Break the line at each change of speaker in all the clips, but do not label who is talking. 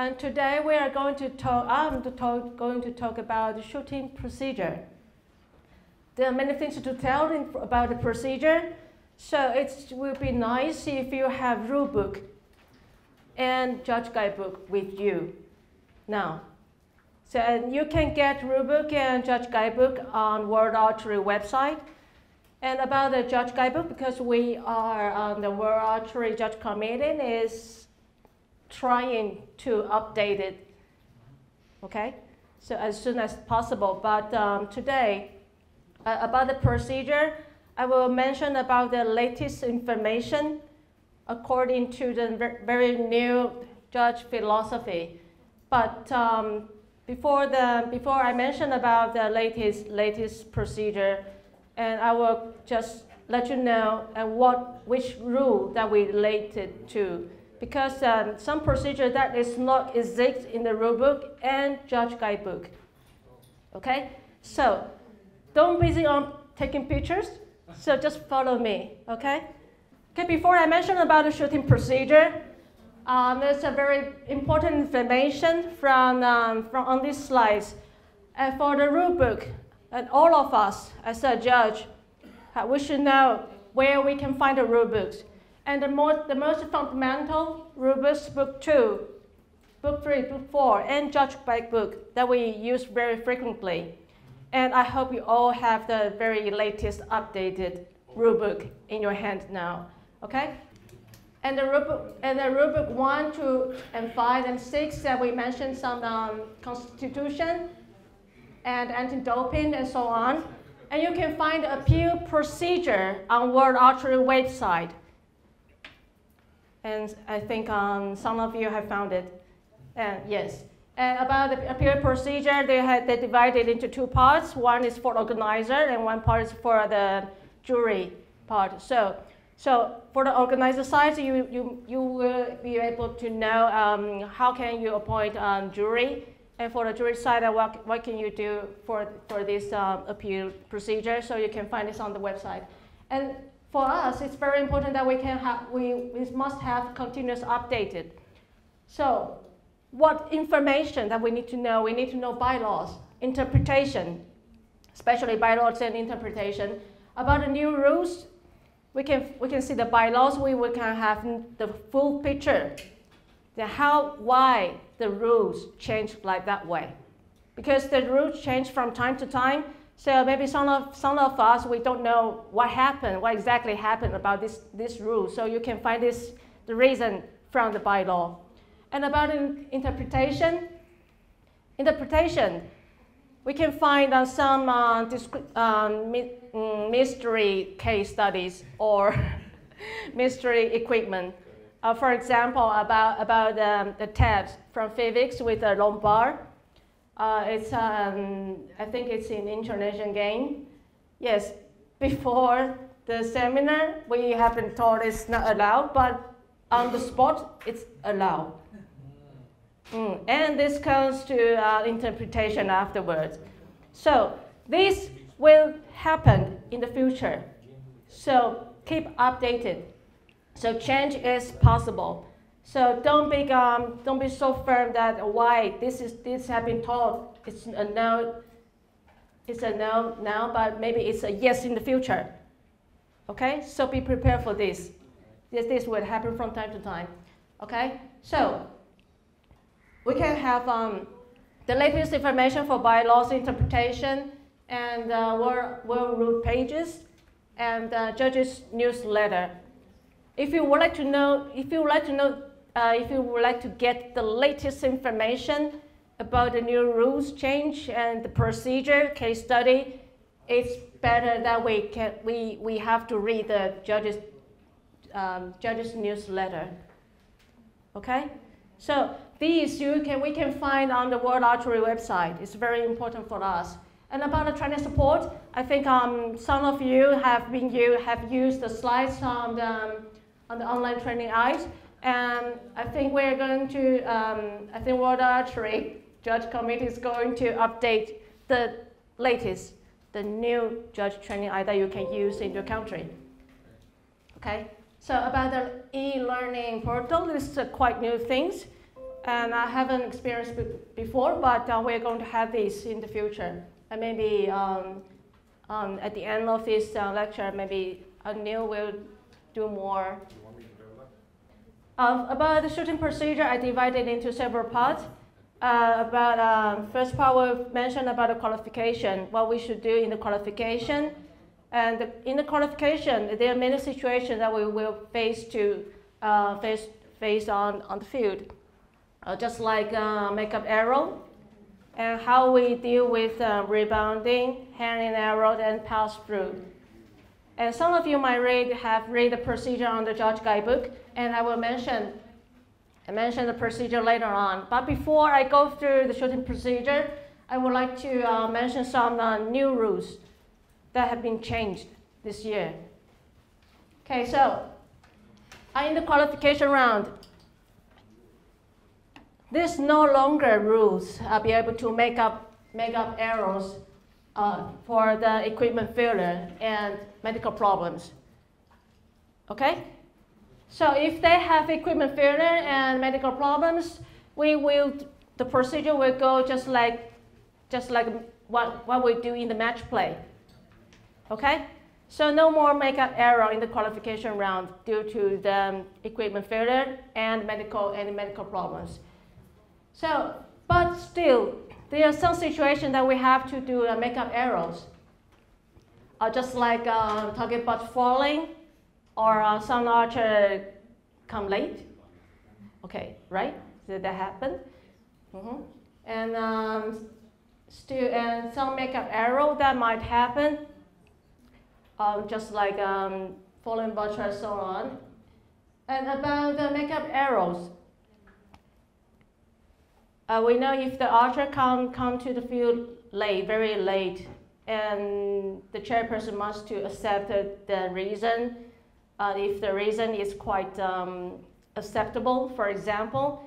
And today we are going to talk, going to talk about the shooting procedure. There are many things to tell about the procedure, so it will be nice if you have rule book and judge guidebook with you now. So you can get rule book and judge guidebook on World Archery website. And about the judge guidebook, because we are on the World Archery Judge Committee, is trying to update it, okay? So as soon as possible. But today, about the procedure, I will mention about the latest information according to the very new judge philosophy. But before I mention about the latest procedure, and I will just let you know which rule that we related to, because some procedure that is not exist in the rule book and judge guidebook. Okay, so don't busy on taking pictures. So just follow me. Okay. Okay. Before I mention about the shooting procedure, there's a very important information from on these slides. And for the rule book, and all of us as a judge, we should know where we can find the rule books. And the most fundamental rule books, book 2, book 3, book 4, and judge guidebook that we use very frequently. And I hope you all have the very latest updated rule book in your hand now. Okay? And the rule book 1, 2, and 5, and 6 that we mentioned some constitution and anti-doping and so on. And you can find the appeal procedure on World Archery website. And I think some of you have found it. And yes. And about the appeal procedure, they divided into 2 parts. One is for organizer, and one part is for the jury part. So for the organizer side, you will be able to know how can you appoint jury. And for the jury side, what can you do for this appeal procedure? So you can find this on the website. And for us, it's very important that we must have continuous updated. So what information that we need to know? We need to know bylaws, interpretation, especially bylaws and interpretation. About the new rules, we can see the bylaws. We can have the full picture. Why the rules change like that way. Because the rules change from time to time. So maybe some of us, we don't know what exactly happened about this rule. So you can find the reason from the bylaw. And about interpretation, we can find some mystery case studies or mystery equipment. For example, about the tabs from physics with a long bar. I think it's an international game. Yes, before the seminar, we have been told it's not allowed, but on the spot, it's allowed. And this comes to interpretation afterwards. So this will happen in the future. So keep updated. So change is possible. So don't be so firm that why this has been taught. It's a no. It's a no now, but maybe it's a yes in the future. Okay. So be prepared for this. This will happen from time to time. Okay. So we can have the latest information for bylaws interpretation and world rule pages and judges newsletter. If you would like to get the latest information about the new rules change and the procedure case study, it's better that we have to read the judges newsletter. Okay, so these we can find on the World Archery website. It's very important for us. And about the training support, I think some of you have used the slides on the online training eyes. And I think we're going to, I think World Archery Judge Committee is going to update the latest, the new judge training eye that you can use in your country. Okay, so about the e-learning portal, this is quite new things. and I haven't experienced before, but we're going to have this in the future. And maybe at the end of this lecture, maybe Neil will do more.
Do you want me to develop?
About the shooting procedure, I divided into several parts. First part we'll mention about the qualification, what we should do in the qualification. And in the qualification, there are many situations that we will face on the field. Just like make-up arrow, and how we deal with rebounding, hanging arrows, and pass-through. And some of you might have read the procedure on the Judge Guidebook, and I will mention the procedure later on. But before I go through the shooting procedure, I would like to mention some new rules that have been changed this year. Okay, so in the qualification round, there's no longer rules be able to make up arrows for the equipment failure and medical problems. Okay? So if they have equipment failure and medical problems, the procedure will go just like what we do in the match play. Okay? So no more make-up error in the qualification round due to the equipment failure and medical problems. So, but still, there are some situations that we have to do make-up errors. Just like talking about falling, or some archer come late. Okay, right? Did that happen? And some make-up error that might happen. Just like falling butcher and so on. And about the make-up arrows, we know if the archer come to the field late, very late, and the chairperson must to accept the reason. If the reason is quite acceptable, for example,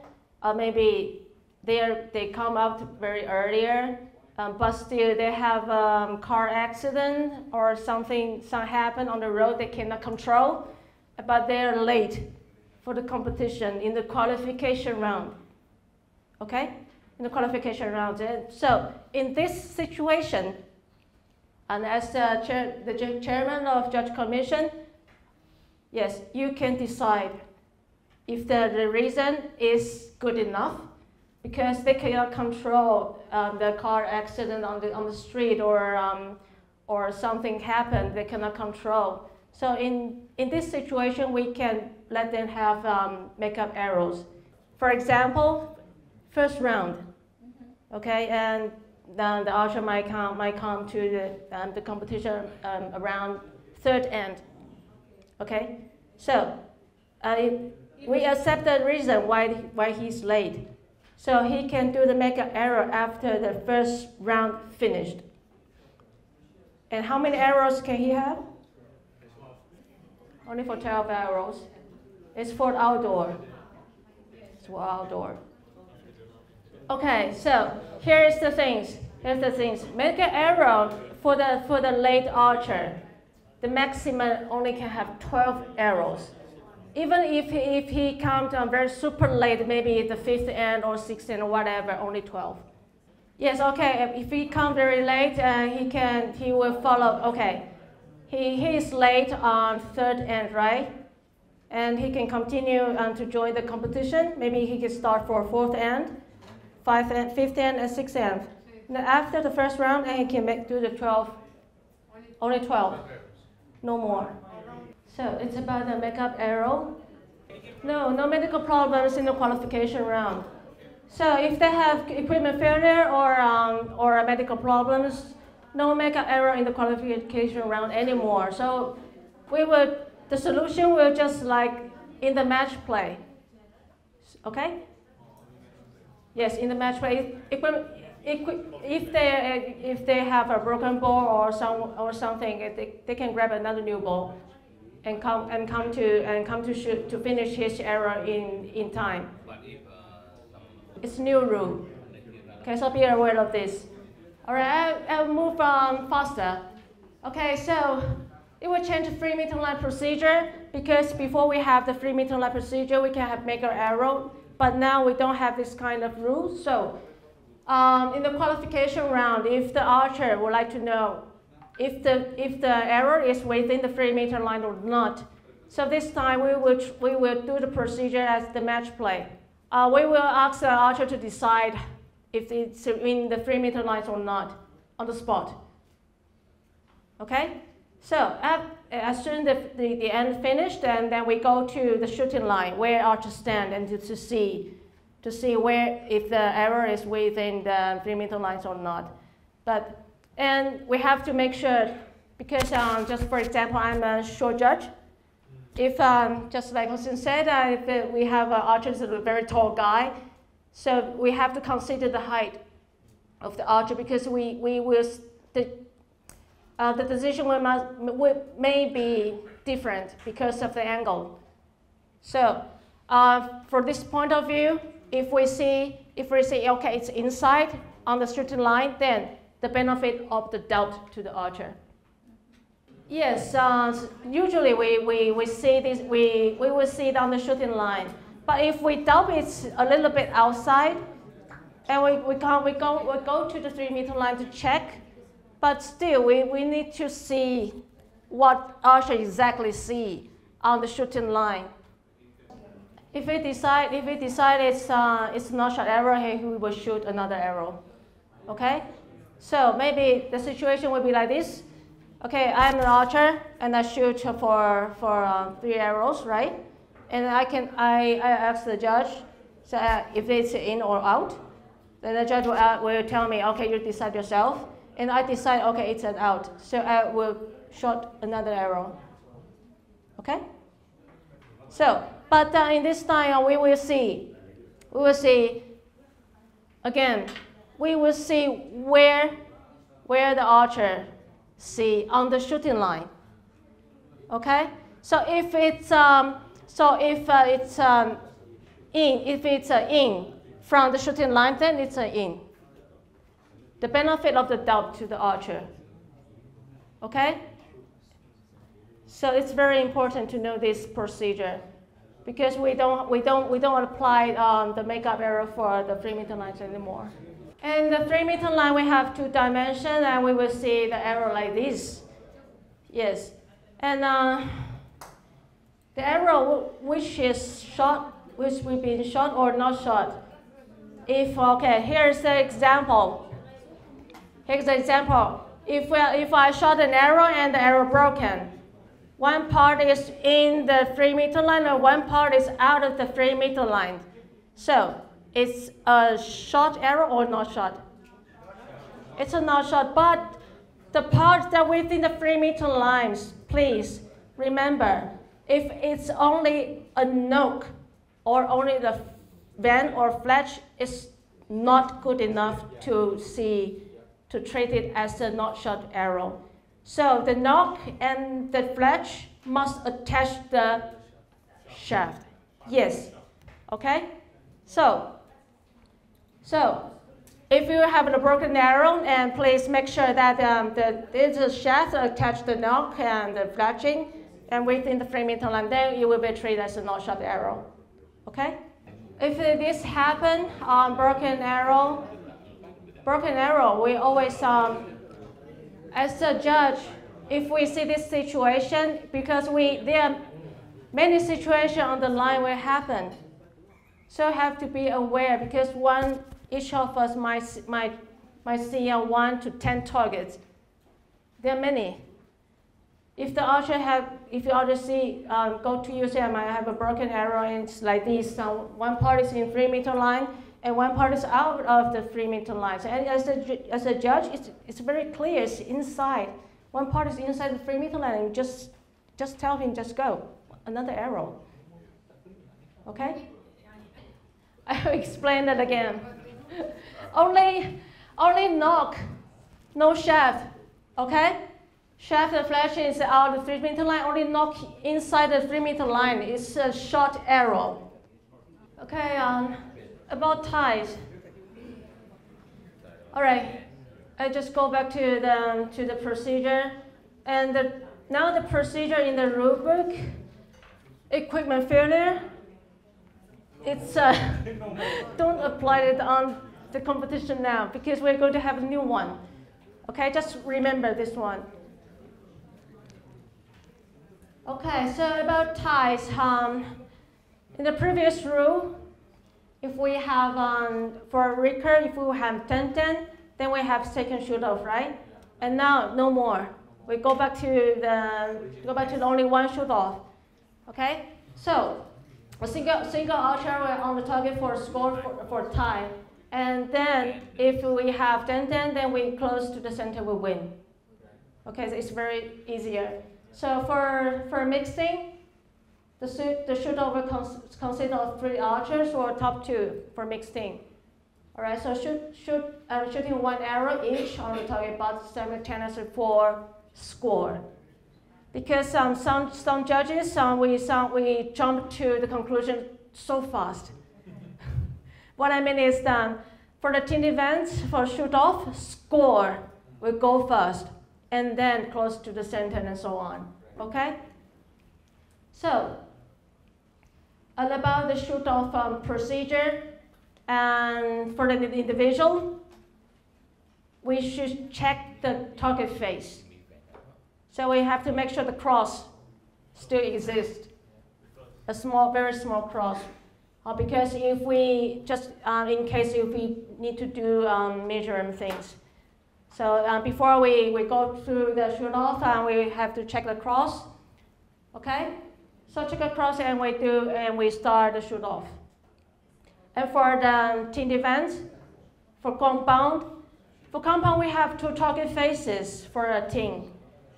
maybe they come out very earlier. But still they have car accident or something happened on the road they cannot control, but they're late for the competition in the qualification round. Okay, in the qualification round. So in this situation, and as the chairman of Judge Commission, yes, you can decide if the reason is good enough, because they cannot control the car accident on the street, or something happened they cannot control. So in this situation, we can let them have make-up arrows. For example, first round, okay, and then the archer might come to the competition around third end. Okay, so we accept the reason why he's late. So he can do the make-up arrow after the first round finished. And how many arrows can he have? Only for 12 arrows. It's for outdoor. It's for outdoor. Okay, so here's the things. Make-up arrow for the late archer, the maximum only can have 12 arrows. Even if he comes very super late, maybe the 5th end or 6th end or whatever, only 12. Yes, okay, if he comes very late, he will follow, okay. He is late on 3rd end, right? And he can continue to join the competition. Maybe he can start for 4th end, 5th end, and 6th end. Now after the first round, he can do the 12, only 12, no more. So it's about the make-up arrow. No medical problems in the qualification round. So if they have equipment failure or medical problems, no make-up arrow in the qualification round anymore. So the solution will just like in the match play. Okay? Yes, in the match play. If they have a broken ball or something, they can grab another new ball and come to shoot to finish his arrow in time. It's new rule. Okay, so be aware of this. All right, I'll move faster. Okay, so it will change the 3-meter line procedure, because before we have the 3-meter line procedure, we can have make-up arrow. but now we don't have this kind of rule. So in the qualification round, if the archer would like to know if the arrow is within the 3-meter line or not, so this time we will do the procedure as the match play. We will ask the archer to decide if it's in the 3-meter lines or not on the spot. Okay? So as soon as the end finished, and then we go to the shooting line where archer stand and to see where if the arrow is within the 3-meter lines or not. And we have to make sure, because just for example, I'm a short judge. If just like Hsuan said, if we have an archer who's a very tall guy, so we have to consider the height of the archer, because the decision may be different because of the angle. So for this point of view, if we see okay, it's inside on the shooting line, then the benefit of the doubt to the archer. Yes, usually we see this, we will see it on the shooting line. But if we doubt it's a little bit outside, and we go to the 3-meter line to check, but still we need to see what archer exactly see on the shooting line. If we decide it's not shot arrow, we will shoot another arrow. Okay? So maybe the situation will be like this. Okay, I'm an archer and I shoot for 3 arrows, right? And I ask the judge, so if it's in or out. Then the judge will tell me, okay, you decide yourself. And I decide, okay, it's an out. So I will shoot another arrow. Okay? So, but in this time we will see again, we will see where the archer see on the shooting line. Okay? So if it's in from the shooting line, then it's an in. The benefit of the doubt to the archer. Okay? So it's very important to know this procedure, because we don't apply the makeup arrow for the 3-meter lines anymore. And the 3-meter line, we have 2 dimensions, and we will see the arrow like this. Yes. And the arrow which will be shot or not shot. Okay, here's the example. Here's the example. If I shot an arrow and the arrow broken, one part is in the 3-meter line and one part is out of the 3-meter line. So it's a shot arrow or not shot? It's a not shot, but the parts that within the 3-meter lines, please remember, if it's only a noke or only the bend or fletch, it's not good enough to treat it as a not shot arrow. So the noke and the fletch must attach the shaft. Yes. Okay? So if you have a broken arrow, and please make sure that there's a shaft attached to the noke and the fletching, and within the 3-meter line, then it will be treated as a not shot arrow. Okay? If this happens on broken arrow, we always, as a judge, if we see this situation, because there are many situations on the line will happen, so have to be aware, because each of us might see 1 to 10 targets. There are many. If the archer go to you, say I might have a broken arrow and it's like this. One part is in 3-meter line and one part is out of the 3-meter line. So, and as a judge, it's very clear. It's inside. One part is inside the 3-meter line, and just tell him, just go, another arrow. Okay? I will explain that again. only noke, no shaft. Okay? Shaft and fletch is out of the 3-meter line. Only noke inside the 3-meter line is a short arrow. Okay, about ties. All right, I just go back to the procedure, and now the procedure in the rule book: equipment failure, it's don't apply it on the competition now because we're going to have a new one. Okay, just remember this one. Okay, so about ties. In the previous rule, if we have for recurve, if we have 10-10, then we have second shoot off, right? And now no more. We go back to the only one shoot off. Okay, so a single archer on the target for score for tie, and then if we have 10-10, then we close to the center, we win. Okay, so it's very easier. So for mixing, the shoot over consists of 3 archers or top 2 for mixing. All right, so shooting 1 arrow each on the target, but simultaneously for score. Because some judges, we jump to the conclusion so fast. What I mean is for the team events, for shoot off, score will go first, and then close to the center and so on. Okay? So, all about the shoot off procedure, and for the individual, we should check the target face. So we have to make sure the cross still exists, a very small cross. Because if we in case if we need to do measuring things. So before we go through the shoot off, we have to check the cross. Okay? So check the cross and we start the shoot off. And for the team events, for compound we have 2 target faces for a team.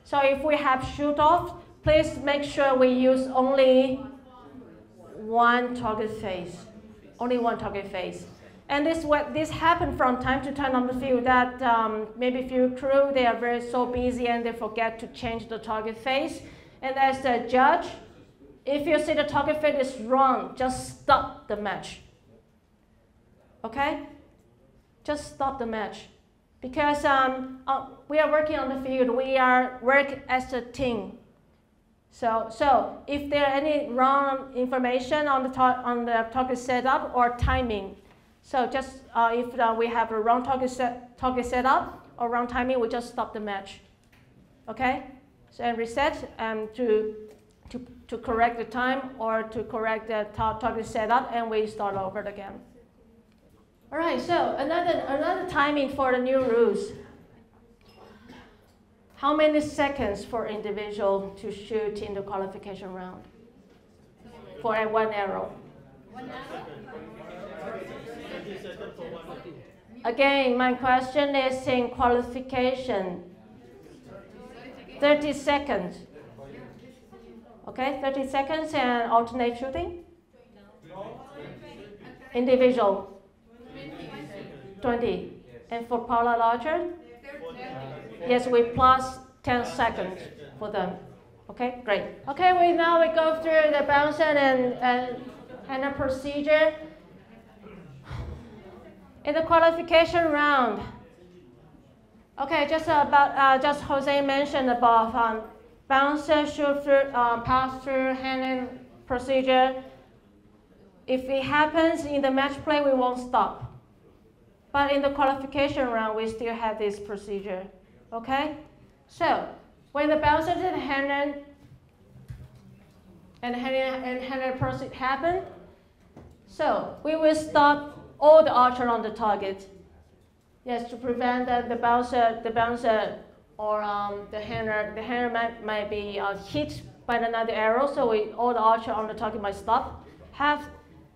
So if we have shoot off, please make sure we use only 1 target face. Only 1 target face. And this happens from time to time on the field that maybe few crew, they are so busy and they forget to change the target face. And as the judge, if you see the target face is wrong, just stop the match. Okay? Just stop the match. Because we are working on the field, we are work as a team. So if there are any wrong information on the target setup or timing, so just if we have a wrong target setup or wrong timing, we just stop the match. Okay? So and reset to correct the time or to correct the target setup, and we start over again. All right, so another timing for the new rules. How many seconds for individual to shoot in the qualification round? For 1 arrow.
1 arrow?
Again, my question is in qualification. 30 seconds. Okay, 30 seconds and alternate shooting? Individual. 20. And for parallel archer? Yes, we plus 10 seconds for them. Okay, great. Okay, now we go through the bouncer and the procedure. In the qualification round, okay, just Jose mentioned about bouncer, shoot through, pass through, handling procedure. If it happens in the match play, we won't stop. But in the qualification round, we still have this procedure. Okay? So, when the bouncer and handler procedure happen, so we will stop all the archer on the target. Yes, to prevent that the bouncer or the handler might be hit by another arrow. So all the archer on the target might stop.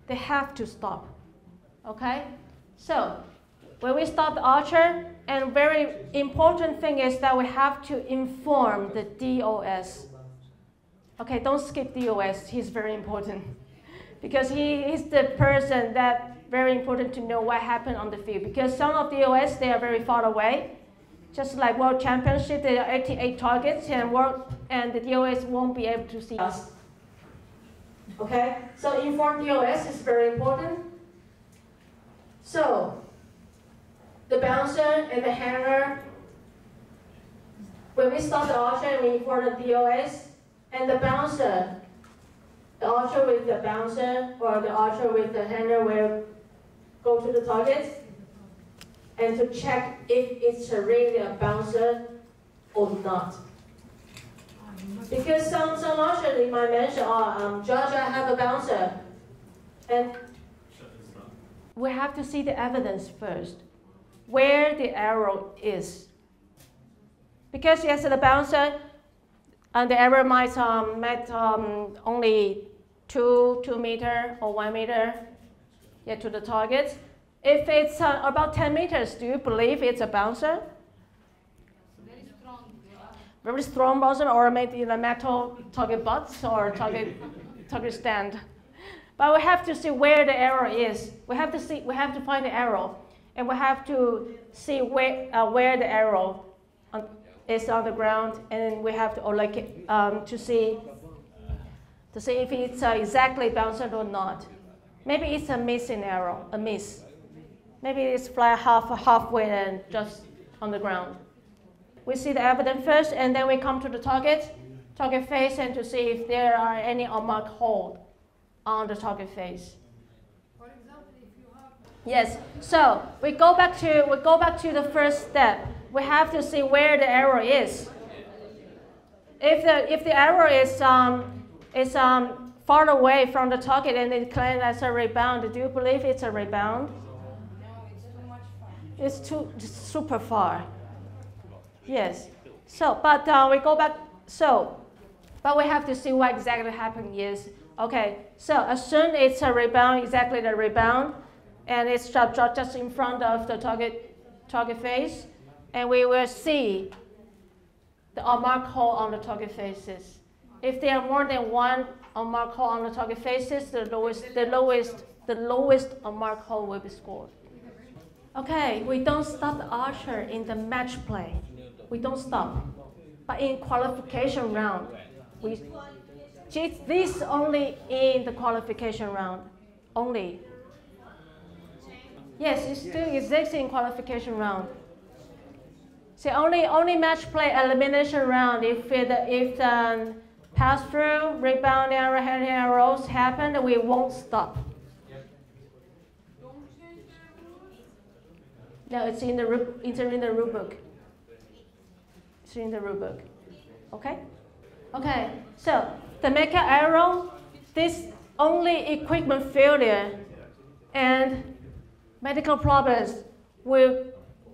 They have to stop. Okay? So when we stop the archer, and very important thing is that we have to inform the DOS. Okay, don't skip DOS. He's very important because he is the person that very important to know what happened on the field. Because some of DOS, they are very far away. Just like World Championship, there are 88 targets, and the DOS won't be able to see us. Okay, so inform DOS is very important. So the bouncer and the handler, when we start the archer, we inform the DOS, and the bouncer the archer with the bouncer or the archer with the hander will go to the target and to check if it's really a bouncer or not. Because some archers in my mention are, Judge, I have a bouncer. And we have to see the evidence first, where the arrow is. Because yes, the bouncer, and the arrow might only 2 meters or 1 meter to the target. If it's about 10 meters, do you believe it's a bouncer? Very strong bouncer, or maybe the metal target butts or target stand. But we have to see where the arrow is. We have to find the arrow, and we have to see where the arrow is on the ground, and we have to to see if it's exactly bounced or not. Maybe it's a missing arrow, a miss. Maybe it's fly halfway and just on the ground. We see the evidence first, and then we come to the target face, and to see if there are any unmarked holes on the target face.
For example, if you have
yes. So we go back to the first step. We have to see where the arrow is. If the arrow is far away from the target and it claims as a rebound, do you believe it's a rebound?
no, it's too much far.
It's super far. Yes. So, but we go back. So, but we have to see what exactly happened. Yes. Okay. So as soon as it's a rebound, exactly the rebound, and it's just in front of the target face, and we will see the unmarked hole on the target faces. If there are more than one unmarked hole on the target faces, the lowest unmarked hole will be scored. Okay, we don't stop the archer in the match play. We don't stop. But in qualification round, this only in the qualification round, only. Yes, it still exists in qualification round. So only match play elimination round. If the pass through, rebound arrow, head arrows happen, we won't stop. No, it's in the rule book. It's in the rule book. Okay? Okay, so the make an arrow, this only equipment failure and medical problems will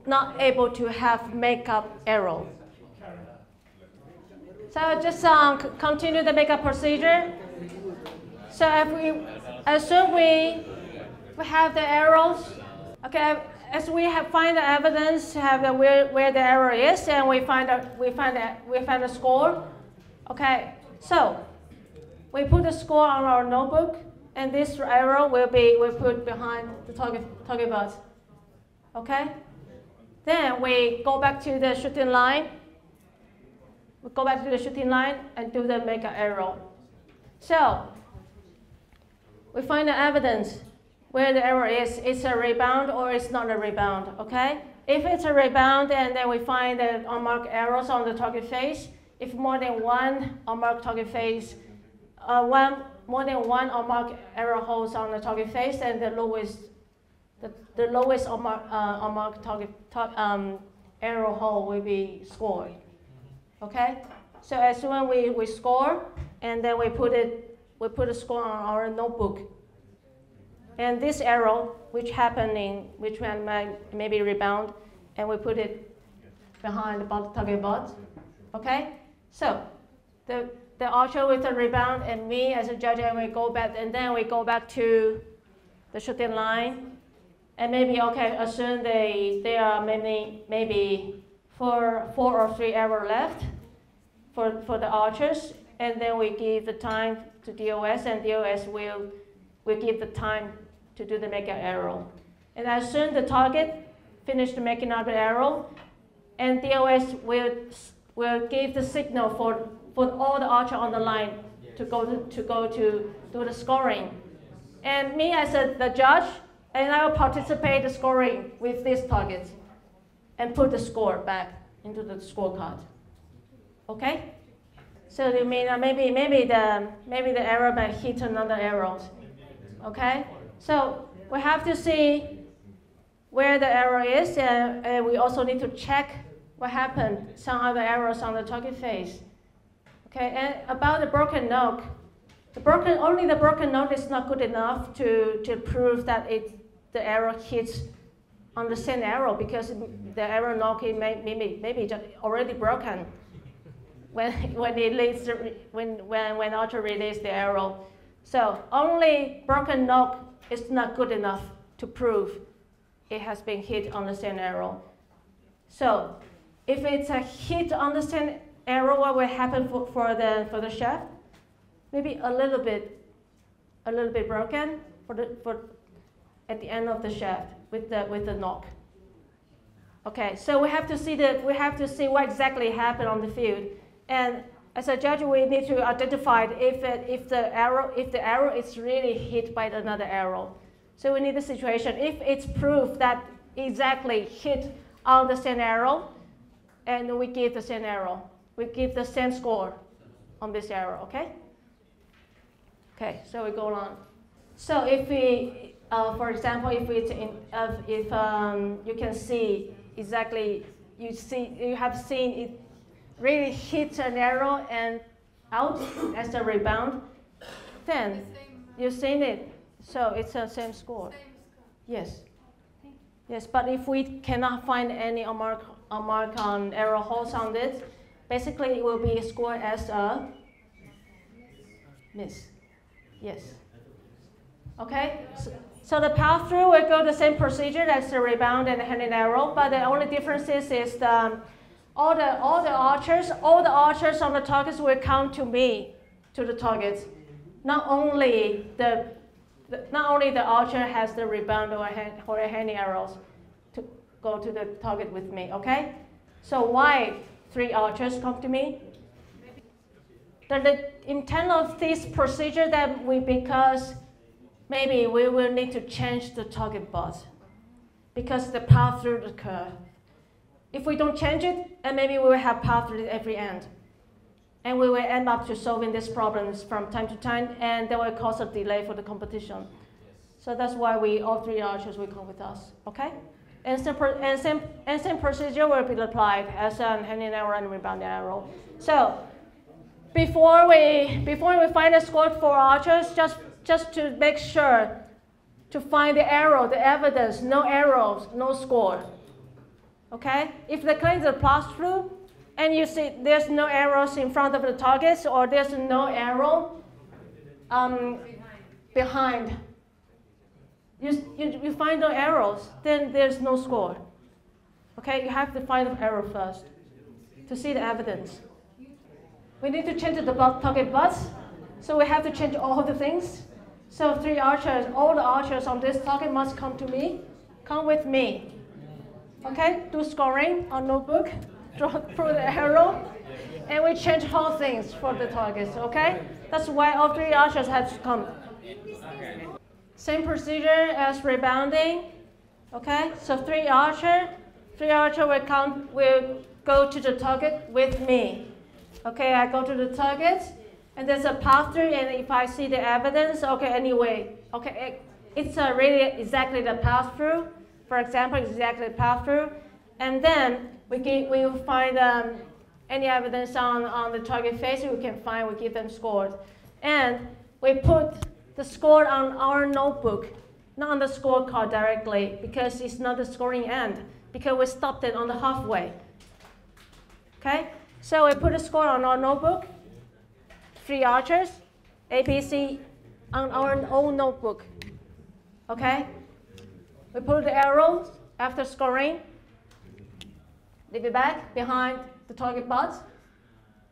not able to have makeup arrow. So just continue the makeup procedure. So as soon we have the arrows, okay. As we find the evidence, where the error is, and we find the score. Okay, so we put the score on our notebook, and this arrow we put behind the target bus. Okay, then we go back to the shooting line. We go back to the shooting line and do the make an arrow. So we find the evidence. Where the error is, it's a rebound or it's not a rebound, okay? If it's a rebound, and then we find the unmarked arrows on the target face. If more than one unmarked target face, more than one unmarked arrow holes on the target face, then the lowest unmarked target arrow hole will be scored, okay? So as soon as we score, and then we put a score on our notebook. And this arrow, which one maybe rebound, and we put it behind the target bot. Okay? So the archer with the rebound and me as a judge, and we go back, and then we go back to the shooting line. And maybe, okay, as soon there are maybe four or three arrows left for the archers, and then we give the time to DOS, and DOS will give the time to do the make an arrow. And as soon the target finished making up the arrow, and DOS will give the signal for all the archer on the line to go to do the scoring. And me as the judge, and I will participate the scoring with this target and put the score back into the scorecard. Okay? So you mean maybe the arrow might hit another arrow. Okay. So we have to see where the arrow is, and we also need to check what happened. Some other arrows on the target face. Okay. And about the broken note, only the broken note is not good enough to prove that the arrow hits on the same arrow, because the arrow note maybe just already broken when Archer released the arrow. So only broken note is not good enough to prove it has been hit on the same arrow. So if it's a hit on the same arrow, what will happen for the shaft? Maybe a little bit broken at the end of the shaft with the knock. Okay, so we have to see what exactly happened on the field, and as a judge, we need to identify if the arrow is really hit by another arrow. So we need the situation. If it's proof that exactly hit on the same arrow, and we give the same arrow, we give the same score on this arrow. Okay. Okay, so we go on. So if we, for example, if you can see exactly, you have seen it really hit an arrow and out as a rebound, then you've seen it. So it's the same score. Yes. Yes, but if we cannot find any mark on arrow holes on it, basically it will be scored as a miss. Yes. Okay. So the pass through will go the same procedure as the rebound and the handing arrow, but the only difference is all the archers on the targets will come to me, to the targets. Not only the archer has the rebound or handing arrows to go to the target with me. Okay. So why 3 archers come to me? The intent of this procedure because maybe we will need to change the target bus because the path through the curve. If we don't change it, and maybe we will have path through every end. And we will end up to solving these problems from time to time, and that will cause a delay for the competition. So that's why all 3 archers will come with us, okay? And same procedure will be applied as a handing arrow and rebounding arrow. So before we find a score for archers, just to make sure to find the arrow, the evidence, no arrows, no score. Okay? If the claim is a pass through, and you see there's no arrows in front of the targets, or there's no arrow behind, you find no arrows, then there's no score. Okay? You have to find the arrow first to see the evidence. We need to change the target bus, so we have to change all the things. So 3 archers, all the archers on this target must come to me, come with me. Okay, do scoring on notebook, draw through the arrow, and we change whole things for the targets, okay? That's why all 3 archers have to come. Same procedure as rebounding, okay? So 3 archer will go to the target with me. Okay, I go to the target, and there's a path through, and if I see the evidence, okay, anyway, okay, it's really exactly the path through. For example, exactly the path through, and then we will find any evidence on the target face we can find. We give them scores, and we put the score on our notebook, not on the scorecard directly, because it's not the scoring end, because we stopped it on the halfway. Okay. So we put a score on our notebook, 3 archers, ABC, on our own notebook. Okay? We put the arrows after scoring, leave it back behind the target bus.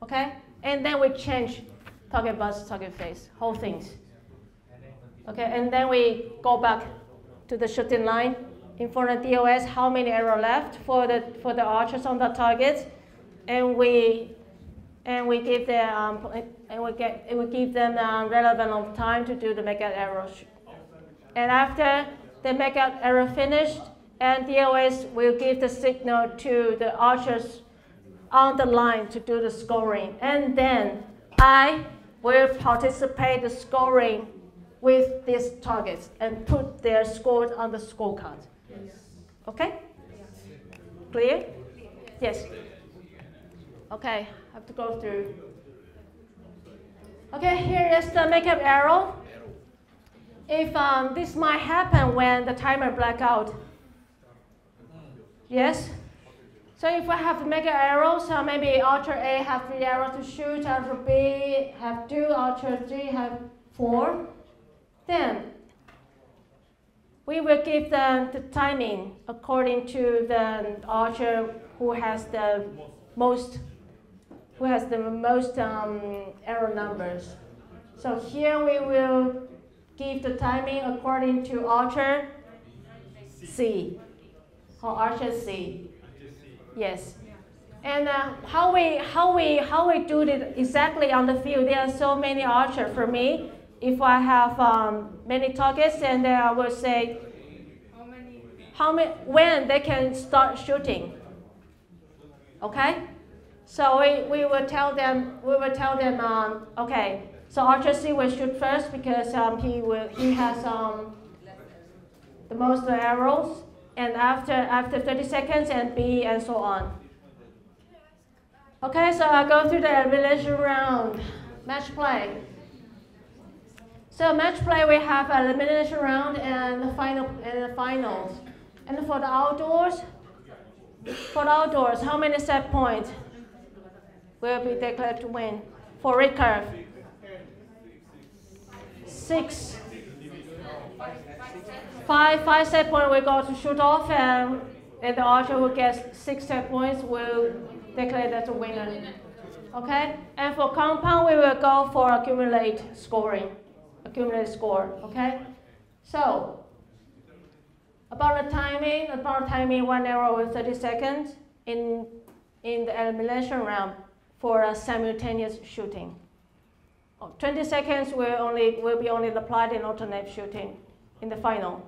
Okay? And then we change target bus, target face, whole things. Okay? And then we go back to the shooting line, inform the DOS how many arrows left for the archers on the target. And we give them relevant of time to do the make-out arrow. And after the make-out arrow finished, and DOS will give the signal to the archers on the line to do the scoring. And then I will participate in scoring with these targets and put their scores on the scorecard. Okay? Clear? Yes. Okay, I have to go through. Okay, here is the makeup arrow. If this might happen when the timer black out. Yes? So if I have to make an arrow, so maybe archer A have 3 arrows to shoot, archer B have 2, archer 3 have 4, then we will give them the timing according to the archer who has the most arrow numbers. So here we will give the timing according to archer C or archer C. Yes. And how we do it exactly on the field? There are so many archers for me. If I have many targets, and then I will say when they can start shooting. Okay. So we will tell them. Okay. So archer C will shoot first because he has the most arrows. And after 30 seconds, and B, and so on. Okay, so I'll go through the elimination round, match play. So match play, we have elimination round and the finals. And for the outdoors, how many set points will be declared to win? For recurve, 6. 5 set points will go to shoot off, and the archer who gets 6 set points will declare that a winner. Okay? And for compound, we will go for accumulate score. Okay? So, about the timing, 1 arrow with 30 seconds in the elimination round for a simultaneous shooting. 20 seconds will be only applied in alternate shooting in the final.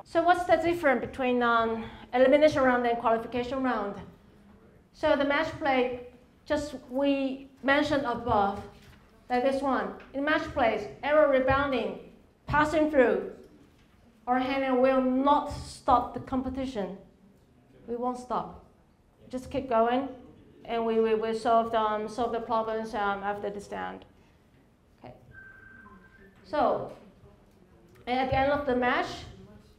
So what's the difference between elimination round and qualification round? So the match play, just we mentioned above, like this one. In match plays, arrow rebounding, passing through, or handling will not stop the competition. We won't stop. Just keep going, and we will solve the problems after the stand. Okay. So, and at the end of the match,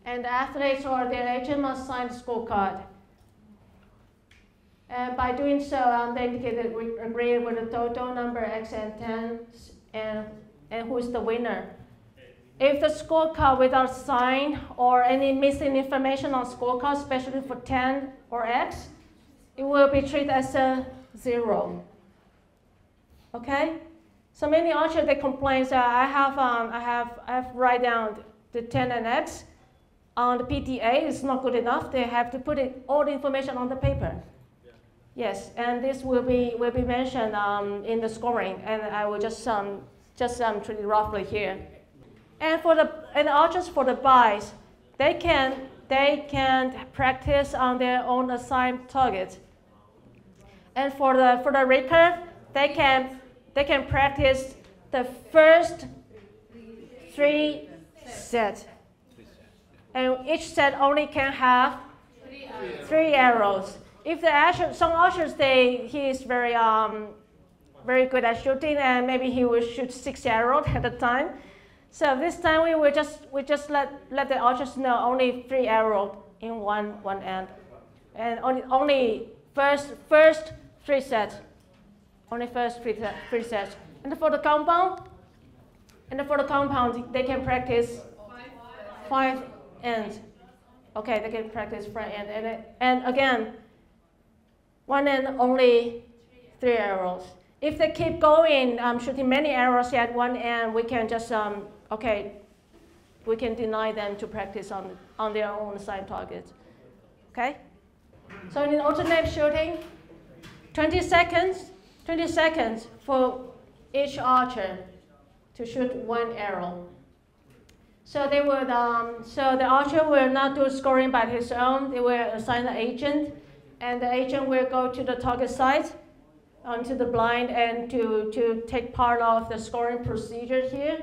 and the athletes or their agent must sign the scorecard. And by doing so, they indicate that we agree with the total number X and 10, and who is the winner. If the scorecard without sign or any missing information on scorecard, especially for 10 or X, it will be treated as a 0. Okay? So many archers they complain that I have write down the 10 and X on the PTA. It's not good enough. They have to put all the information on the paper. Yeah. Yes, and this will be mentioned in the scoring, and I will just treat it roughly here. And for the archers for the buys, they can practice on their own assigned targets. And for the recurve, they can practice the first 3 sets. And each set only can have 3 arrows. If some archers he is very good at shooting, and maybe he will shoot 6 arrows at a time. So this time we just let the archers know only 3 arrows in one end, and only first 3 sets. Only first 3 sets. And for the compound, they can practice 5 ends. Okay, they can practice 5 ends, and again, one end only 3 arrows. If they keep going, shooting many arrows at one end, we can just we can deny them to practice on their own assigned targets. Okay. So in alternate shooting, 20 seconds for each archer to shoot 1 arrow. So they would, so the archer will not do scoring by his own. They will assign an agent, and the agent will go to the target site onto the blind and to take part of the scoring procedure here.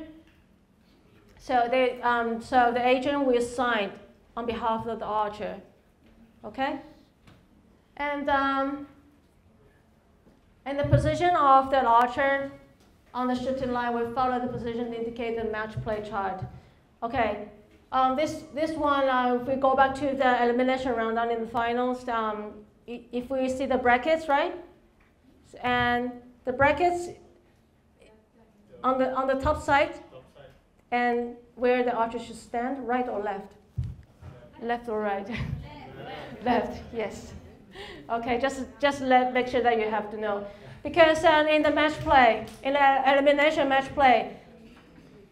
So the agent will sign on behalf of the archer, okay? And the position of the archer on the shooting line will follow the position indicated in the match play chart. Okay, this one, if we go back to the elimination round down in the finals, if we see the brackets, right? And the brackets on the top side, and where the archer should stand, right or left? Left or right? Left, yes. Okay, just make sure that you have to know. Because in the match play, in the elimination match play,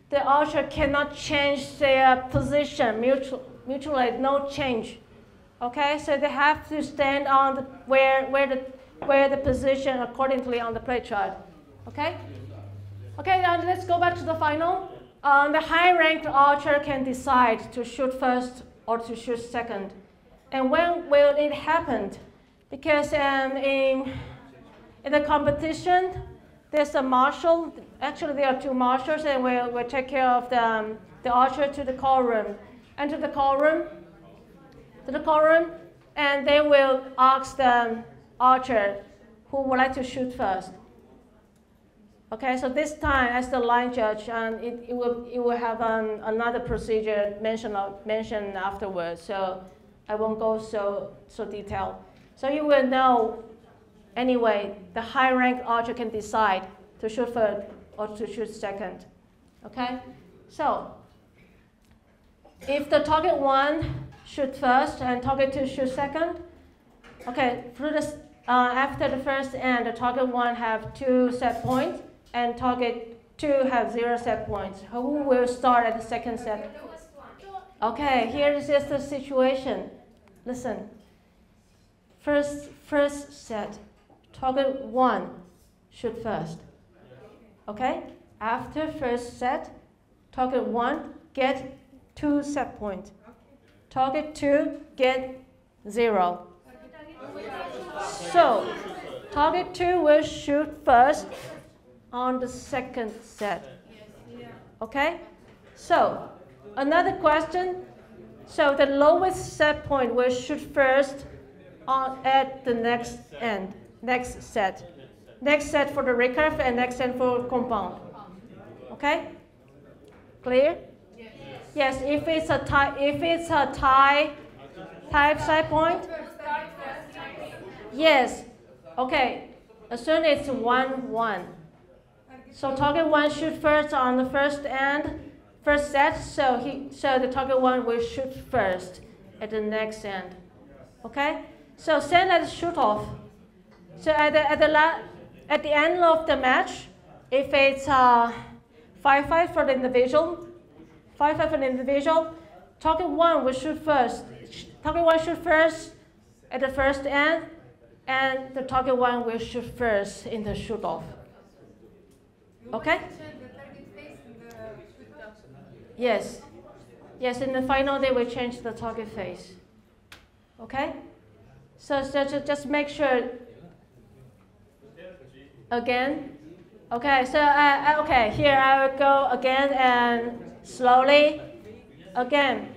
the archer cannot change their position mutually, no change. Okay, so they have to stand on where the position accordingly on the play chart. Okay? Okay, now let's go back to the final. The high-ranked archer can decide to shoot first or to shoot second. And when will it happen? Because in the competition, there's a marshal. Actually, there are two marshals, and we'll take care of the archer to the call room. Enter the call room, and they will ask the archer who would like to shoot first. Okay, so this time, as the line judge, it will have another procedure mentioned afterwards. So I won't go so detailed. So you will know anyway. The high-ranked archer can decide to shoot first or to shoot second. Okay, so if the target 1 shoot first and target 2 shoot second, okay, after the first end, the target 1 have 2 set points, and target 2 have 0 set points. Who will start at the second set? Okay, here is just the situation. Listen. First set, target 1 shoot first. Okay? After first set, target 1 get 2 set points. Target 2 get 0. So, target 2 will shoot first on the second set. Okay? So, another question. So, the lowest set point will shoot first at the next set. Next set for the recurve and next set for compound. Okay? Clear? Yes, if it's a tie type set point. Yes. Okay. As soon as it's 1-1. So target 1 shoot first on the first set. So the target 1 will shoot first at the next end. Okay. So same as shoot off. So at the end of the match, if it's 5-5 for the individual, 5-5 for the individual, target 1 will shoot first. Target 1 shoot first at the first end, and the target 1 will shoot first in the shoot off. Okay? Yes. Yes, in the final they will change the target face. Okay? So just make sure. Again. Okay, so okay, here I will go again and slowly. Again.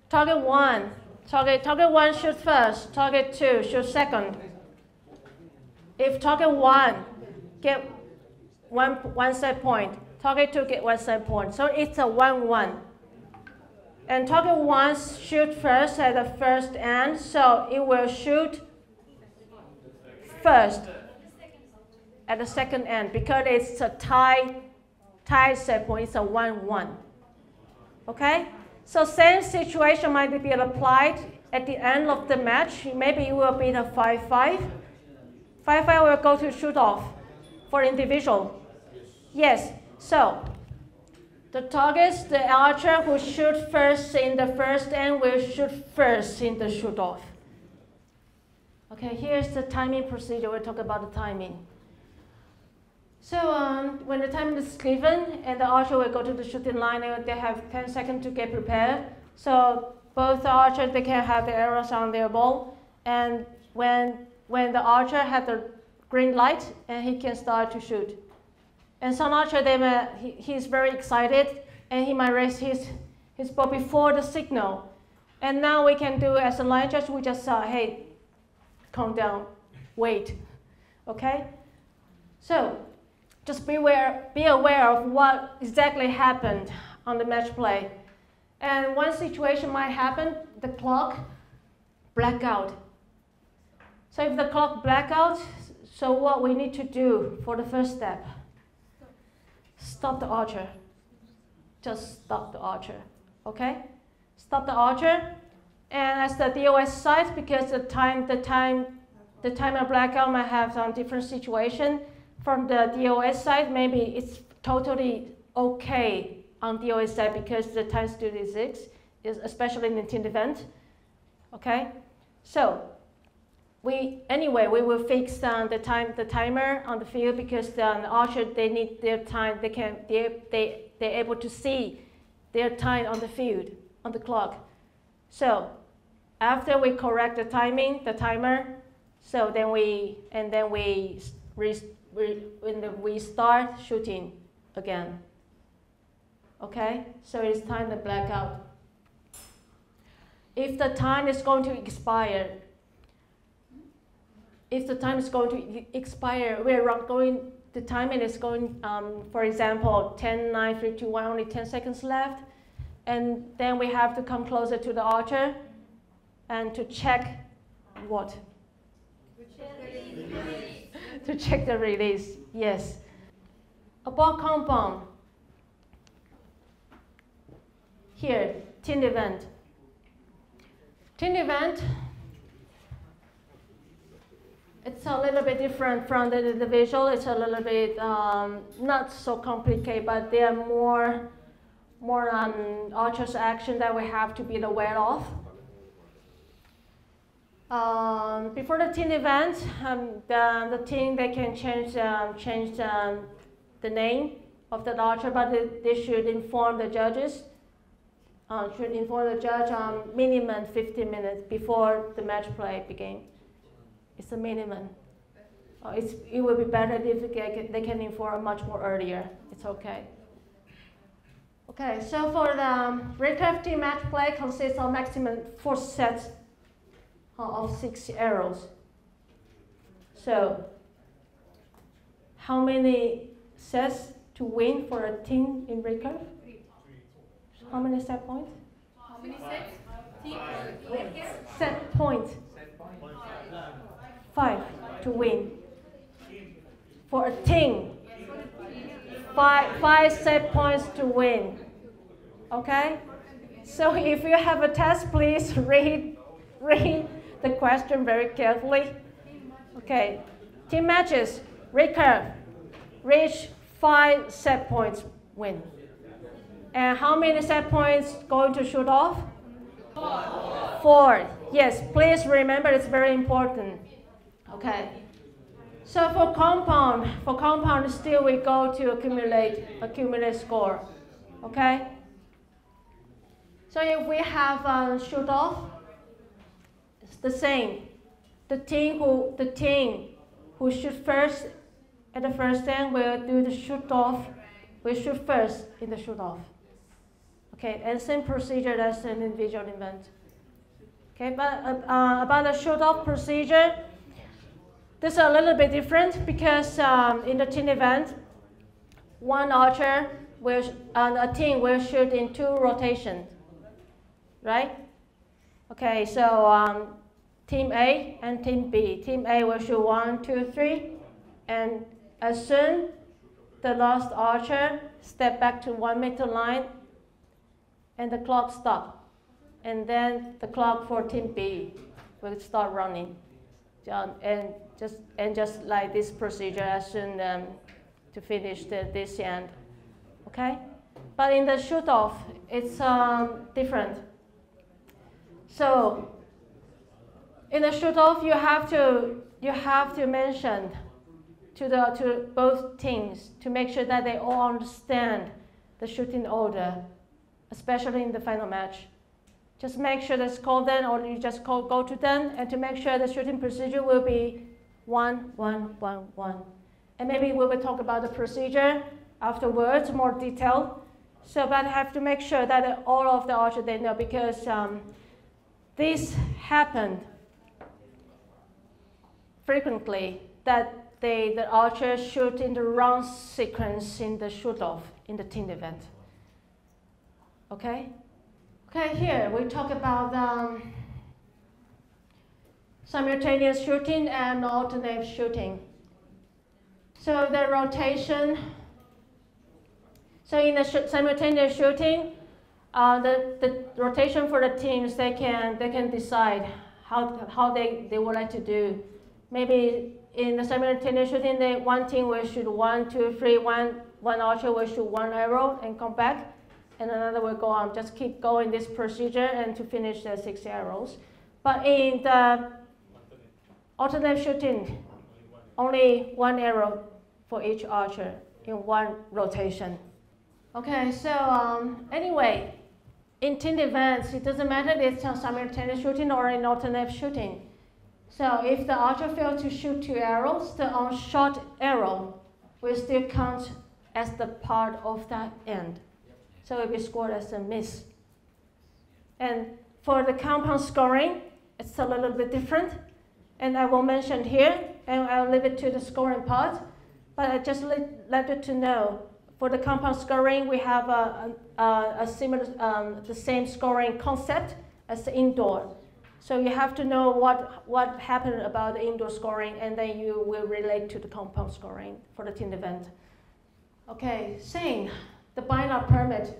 Target 1. Target 1 shoot first. Target 2 shoot second. If target 1 get one set point, target 2 get 1 set point. So it's a 1-1. And target 1 shoot first at the first end, so it will shoot first at the second end because it's a tie set point. It's a 1-1. Okay? So same situation might be applied at the end of the match. Maybe it will be the 5-5. 5-5 will go to shoot off for individual. Yes. So the targets, the archer who shoot first in the first end will shoot first in the shoot off. Okay, here's the timing procedure. We'll talk about the timing. So when the timing is given and the archer will go to the shooting line, they have 10 seconds to get prepared. So both archers, they can have the arrows on their bow. And when when the archer has the green light and he can start to shoot. And some archer, he's very excited and he might raise his bow before the signal. And now we can do, as a line judge, we just say, hey, calm down, wait, okay? So just be aware of what exactly happened on the match play. And one situation might happen, the clock blackout. So if the clock blackout, so what we need to do for the first step? Stop the archer. Just stop the archer, okay? Stop the archer, and as the DOS side, because the timer blackout might have some different situation. From the DOS side, maybe it's totally okay on DOS side because the time still exists, especially in the team event. Okay, so we will fix the timer on the field because the archer, they need their time. They're able to see their time on the field, on the clock. So after we correct the timer, so then we start shooting again. Okay, so it's time to black out. If the time is going to expire, the timing is going, for example, 10, 9, 3, 2, 1, only 10 seconds left. And then we have to come closer to the archer and to check what? To check the release, yes. About compound. Here, team event. Team event, it's a little bit different from the individual. It's a little bit not so complicated, but there are more archer's action that we have to be aware of. Before the team event, the team, they can change the name of the archer, but they should inform the judges. Should inform the judge minimum 15 minutes before the match play begins. It's a minimum. It will be better if they can inform much more earlier. It's okay. Okay, so for the recurve team match play consists of maximum 4 sets of 6 arrows. So how many sets to win for a team in recurve? How many set points?
How many sets?
Set points. 5 to win. For a team, 5 set points to win. Okay? So if you have a test, please read the question very carefully. Okay. Team matches, recurve, reach 5 set points, win. And how many set points going to shoot off? 4. Yes, please remember, it's very important. Okay. So for compound still we go to accumulate score. Okay. So if we have shoot off, it's the same. The team who shoot first at the first end will do the shoot off. We shoot first in the shoot off. Okay, and same procedure as an individual event. Okay, but about the shoot off procedure, this is a little bit different because in the team event, one archer and a team will shoot in 2 rotations, right? Okay, so team A and team B. Team A will shoot 1, 2, 3, and as soon the last archer step back to 1 meter line, and the clock stops, and then the clock for team B will start running, and just like this procedure as soon to finish this end. Okay, but in the shoot off, it's different. So in the shoot off, you have to mention to both teams to make sure that they all understand the shooting order, especially in the final match, Just make sure that's call them, or you just go to them, and to make sure the shooting procedure will be 1, 1, 1, 1. And maybe we will talk about the procedure afterwards, more detail. So, but I have to make sure that all of the archers they know, because this happened frequently, that the archers shoot in the wrong sequence in the shoot-off in the team event. Okay? Okay, here we talk about simultaneous shooting and alternate shooting. So the rotation. So in the simultaneous shooting, the rotation for the teams, they can decide how they would like to do. Maybe in the simultaneous shooting, one team will shoot 1, 2, 3, one archer will shoot 1 arrow and come back, and another will go on. Just keep going this procedure and to finish the 6 arrows. But in the alternate shooting, only 1 arrow for each archer in 1 rotation. Okay, so anyway, in team events, it doesn't matter if it's simultaneous shooting or in alternate shooting. So if the archer fails to shoot 2 arrows, the unshot arrow will still count as the part of that end. So it will be scored as a miss. And for the compound scoring, it's a little bit different. And I will mention here, and I'll leave it to the scoring part. But I just let you to know, for the compound scoring, we have a similar, the same scoring concept as the indoor. So you have to know what happened about the indoor scoring, and then you will relate to the compound scoring for the team event. Okay, saying the bind-up permit.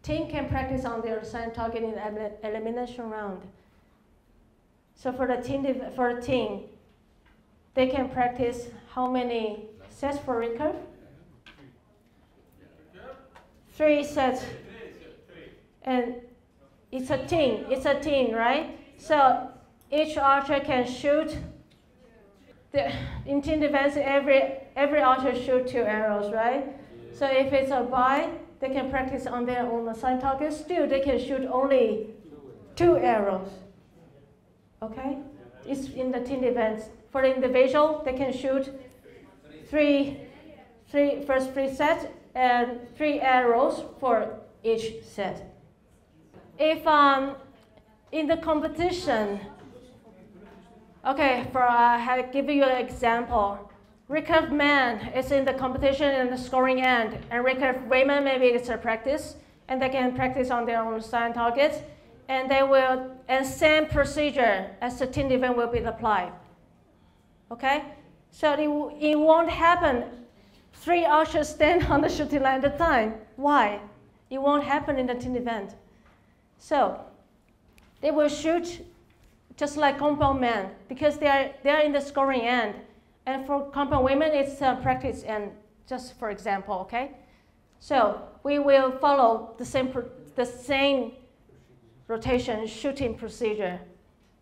Team can practice on their assigned target in the elimination round. So for the team, they can practice how many sets for recurve? 3 sets. And it's a team, right? So each archer can shoot. In team events, every archer shoots 2 arrows, right? So if it's a bye, they can practice on their own assigned target. Still, they can shoot only 2 arrows. Okay? It's in the team events. For the individual, they can shoot first 3 sets and 3 arrows for each set. If in the competition, okay, I'll give you an example. Recurve man is in the competition in the scoring end, and recurve women maybe it's a practice, and they can practice on their own assigned targets, and same procedure as the team event will be applied. Okay, so it won't happen 3 archers stand on the shooting line at a time. Why? It won't happen in the team event. So they will shoot just like compound men, because they are in the scoring end. And for compound women, it's practice end, just for example, okay? So we will follow the same rotation shooting procedure,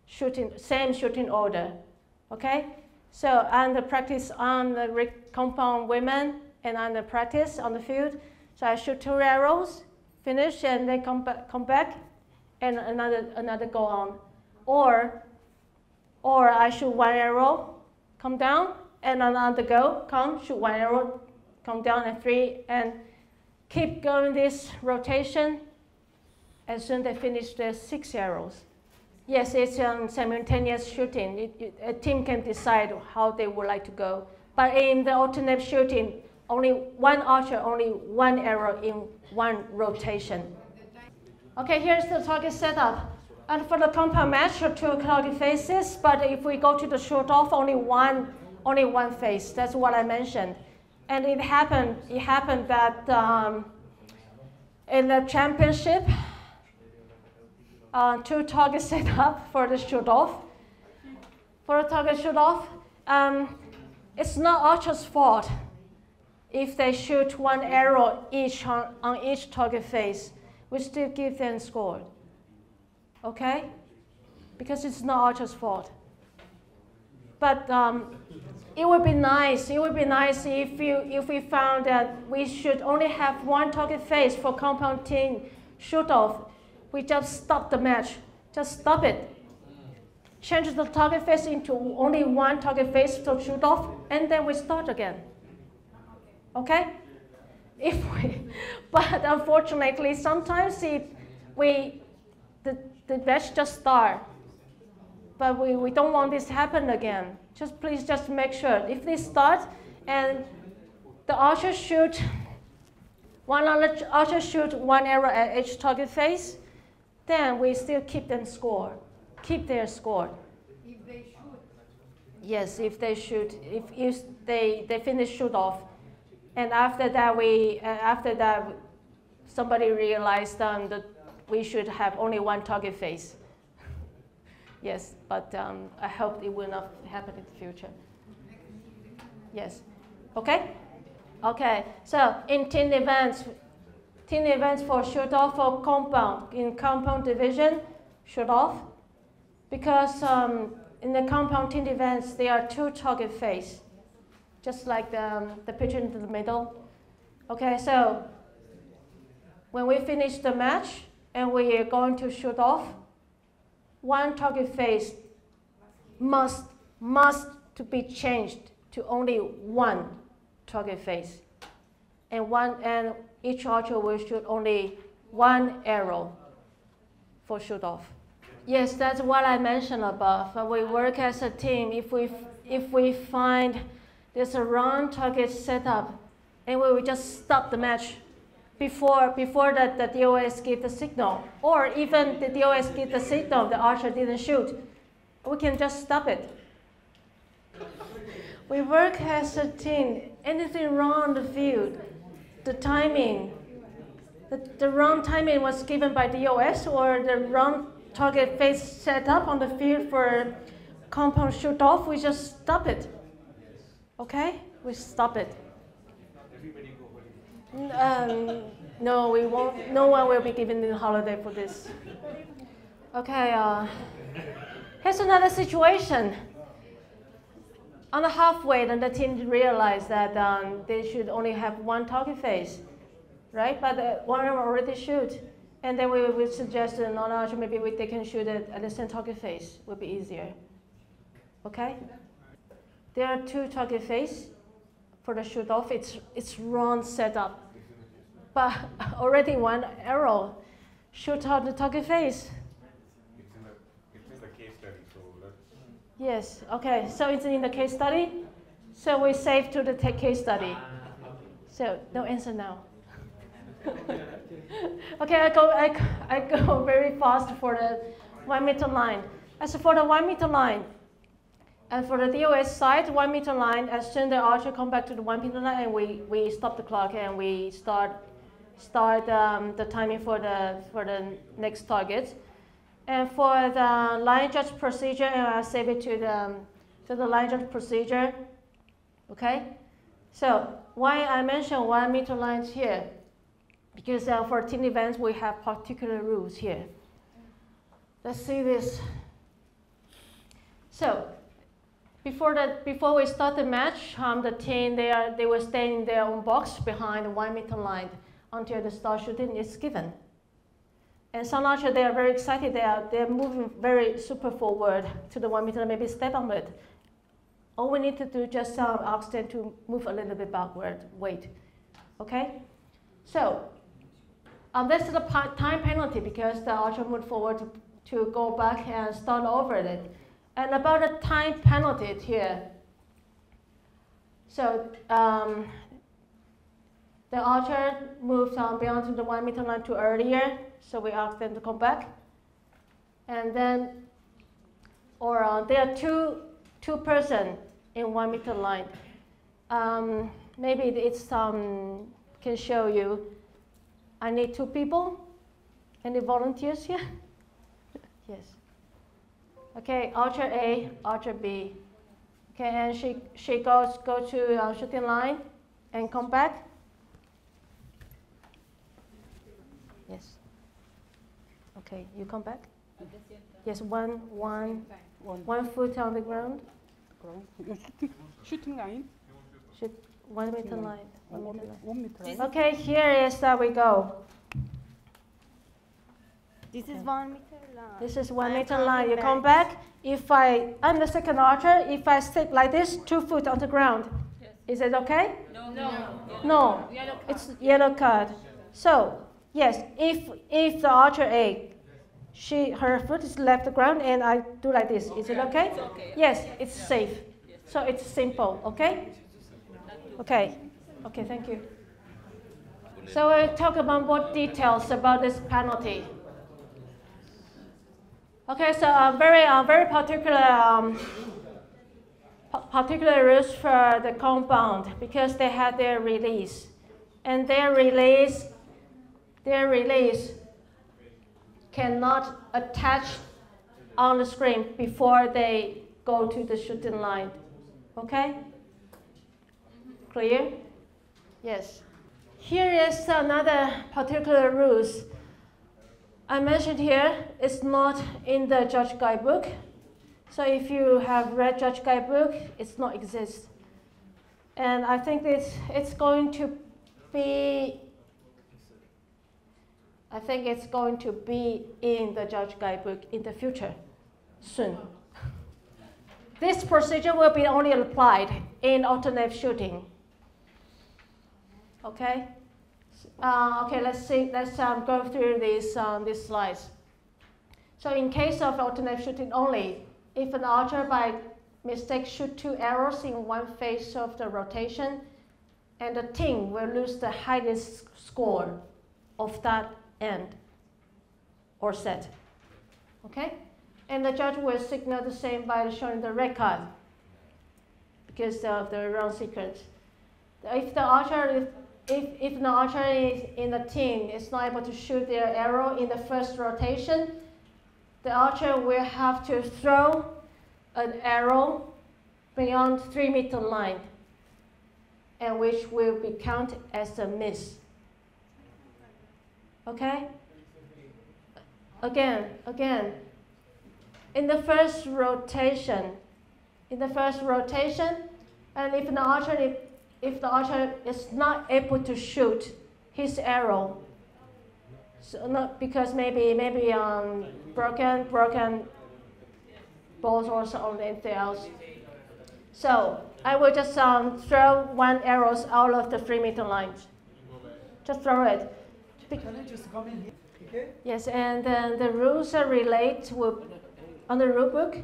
same shooting order, okay? So and the practice on the compound women, and on the practice on the field. So I shoot 2 arrows, finish, and they come back, and another go on. Or I shoot 1 arrow, come down, and another go, come, shoot 1 arrow, come down, and 3, and keep going this rotation as soon as they finish the 6 arrows. Yes, it's simultaneous shooting. A team can decide how they would like to go. But in the alternate shooting, only 1 archer, only 1 arrow in 1 rotation. Okay, here's the target setup. And for the compound match, 2 target faces, but if we go to the shoot-off, only one face. That's what I mentioned. And it happened that in the championship, 2 targets set up for the shoot-off. For the target shoot-off, it's not archer's fault if they shoot 1 arrow each on each target face. We still give them score. Okay? Because it's not archer's fault. But it would be nice. It would be nice if we found that we should only have 1 target face for compound team shoot-off. we just stop the match. Just stop it. Change the target face into only one target face to shoot off, and then we start again. Okay? But unfortunately, sometimes the match just start. But we don't want this to happen again. Please just make sure. If they start and the archer shoot, one arrow at each target face, then we still keep their score. If they shoot? Yes, if they shoot. If they finish shoot off. And after that, somebody realized that we should have only one target face. Yes, but I hope it will not happen in the future. Yes. Okay? Okay. So in team events for shoot off for compound, in compound division, shoot off. Because in the compound team events, there are two target face, just like the picture in the middle. Okay, so when we finish the match and we are going to shoot off, one target face must to be changed to only one target face, and each archer will shoot only one arrow for shoot off. Yes, that's what I mentioned above. We work as a team. If we find there's a wrong target setup, and we will just stop the match before the DOS give the signal, or even the DOS give the signal, the archer didn't shoot, we can just stop it. We work as a team. Anything wrong on the field, the timing, the wrong timing was given by DOS, or the wrong target face set up on the field for compound shoot off, we just stop it. Okay? We stop it. No, we won't. No one will be given a holiday for this. Okay. Here's another situation. On the halfway, then the team realized that they should only have one target face, right? But one already shoot, and then we would suggest to non-archer maybe they can shoot it at the same target face. Would be easier. Okay. There are two target face for the shoot off. It's wrong setup. But already one arrow shoot out the target face.
It's in the case study, so let's...
Yes, okay, so it's in the case study. So we save to the case study. So no answer now. Okay, I go very fast for the 1 meter line. As for the 1 meter line, and for the DOS side, 1 meter line, as soon as the archer come back to the 1 meter line, and we stop the clock and we start the timing for the next target. And for the line judge procedure, and I'll save it to the line judge procedure. Okay. So why I mentioned 1 meter lines here? Because for team events we have particular rules here. Let's see this. So before we start the match, the team they will stay in their own box behind the 1 meter line until the start shooting is given. And some archers, they are very excited. They're moving very super forward to the 1 meter, maybe step on it. All we need to do is just ask them to move a little bit backward. Wait, okay? So this is the time penalty because the archer moved forward to go back and start over it. And about the time penalty here. So the archer moves beyond the 1 meter line too earlier, so we ask them to come back. And then, or there are two person in 1 meter line. Maybe it's can show you. I need 2 people. Any volunteers here? Yes. Okay, archer A, archer B. Okay, and she go to shooting line and come back. Yes. Okay, you come back. Yes, one foot on the ground.
Shooting line.
Shoot 1 meter line. 1 meter line.
1 meter line.
Okay, here is that we go.
This is 1 meter line.
This is 1
I'm
meter line. You
counting
come
back.
back. If I'm the second archer, if I stick like this, 2 foot on the ground, is it okay? No. It's yellow card. So yes, if the archer A, her foot is left the ground and I do like this, is it okay?
It's okay.
Yes, it's safe. So it's simple, okay? Okay. Okay, thank you. So we'll talk about more details about this penalty. Okay, so very particular rules for the compound because they have their release, and their release cannot attach on the screen before they go to the shooting line. Okay? Clear? Yes. Here is another particular rules. I mentioned here, it's not in the judge guidebook. So if you have read judge guidebook, it's not exist. And I think it's going to be in the judge guidebook in the future, soon. This procedure will be only applied in alternate shooting. Okay. Okay. Let's see. Let's go through these slides. So in case of alternate shooting only, if an archer by mistake shoot 2 arrows in one phase of the rotation, and the team will lose the highest score of that end or set. Okay? And the judge will signal the same by showing the red card because of the round sequence. If the archer is in the team is not able to shoot their arrow in the first rotation, the archer will have to throw an arrow beyond 3 meter line, and which will be counted as a miss. Okay? Again, in the first rotation, and if the archer is not able to shoot his arrow, so not because maybe broken balls or something else. So I will just throw 1 arrow out of the 3 meter line. Just throw it.
Can I just come in here? Okay?
Yes, and then the rules are relate on the rule book.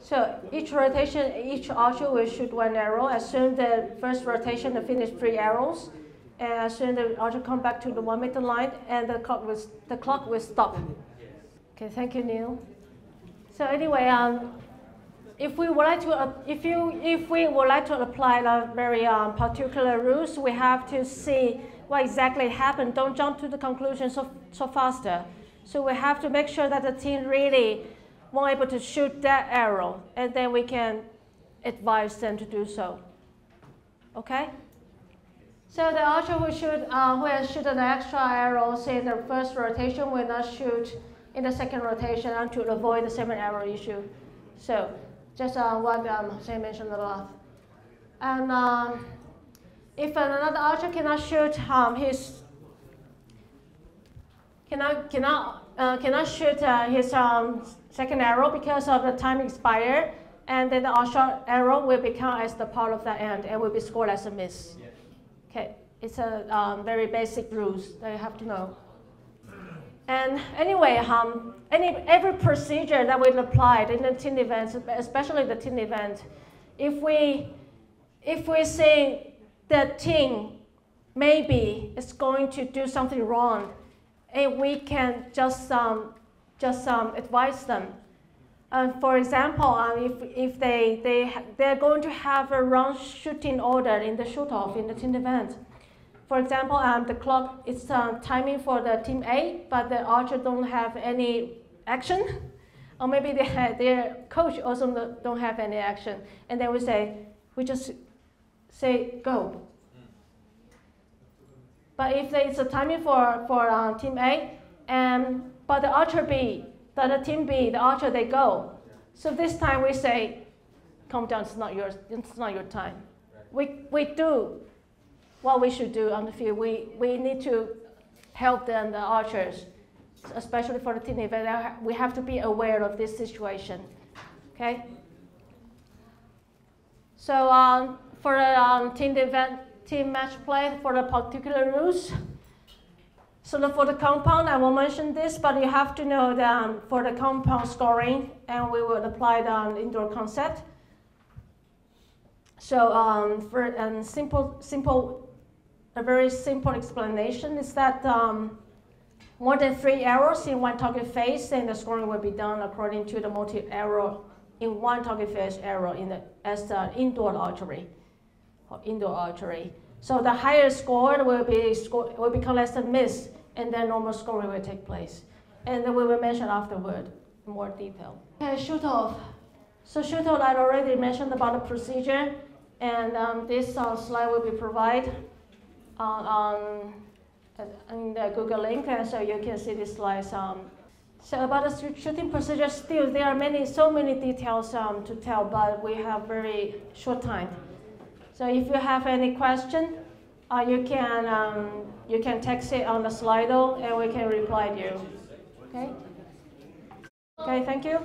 So each rotation, each archer will shoot 1 arrow. As soon the first rotation, they finish 3 arrows. And as soon the archer come back to the 1 meter line, and the clock will stop. Okay, thank you, Neil. So anyway, if we would like to apply the very particular rules, we have to see what exactly happened. Don't jump to the conclusion so faster. So we have to make sure that the team really were able to shoot that arrow, and then we can advise them to do so. Okay? So the archer who has shoot an extra arrow, say in the first rotation, will not shoot in the second rotation and to avoid the 7 arrow issue. So just what Say mentioned above. And if another archer cannot shoot his second arrow because of the time expired, and then the archer arrow will become as the part of that end and will be scored as a miss. Okay, it's a very basic rules that you have to know. And anyway, every procedure that we applied in the team events, especially the team event, if we say the team maybe is going to do something wrong, and we can just advise them. For example, if they're going to have a wrong shooting order in the shoot-off in the team event. For example, the clock is timing for the team A, but the archer don't have any action, or maybe their coach also don't have any action, and then we just say go. But if it's a timing for team A, but the archer B, the team B, the archer they go. So this time we say, calm down, it's not your time. We do what we should do on the field. We need to help the archers especially for the team event. We have to be aware of this situation. Okay. So for the team event, team match play for the particular rules. So for the compound, I will mention this, but you have to know that for the compound scoring, and we will apply the indoor concept. So for a very simple explanation is that more than 3 arrows in one target phase, and the scoring will be done according to the multi-arrow in one target phase arrow as the indoor archery. So the higher score will become less than miss, and then normal scoring will take place. And then we will mention afterward in more detail. Okay, shoot off. So shoot off, I already mentioned about the procedure, and this slide will be provided in the Google link, and so you can see these slides. So about the shooting procedure, still there are so many details to tell, but we have very short time. So if you have any question, you can text it on the Slido, and we can reply to you. Okay. Okay. Thank you.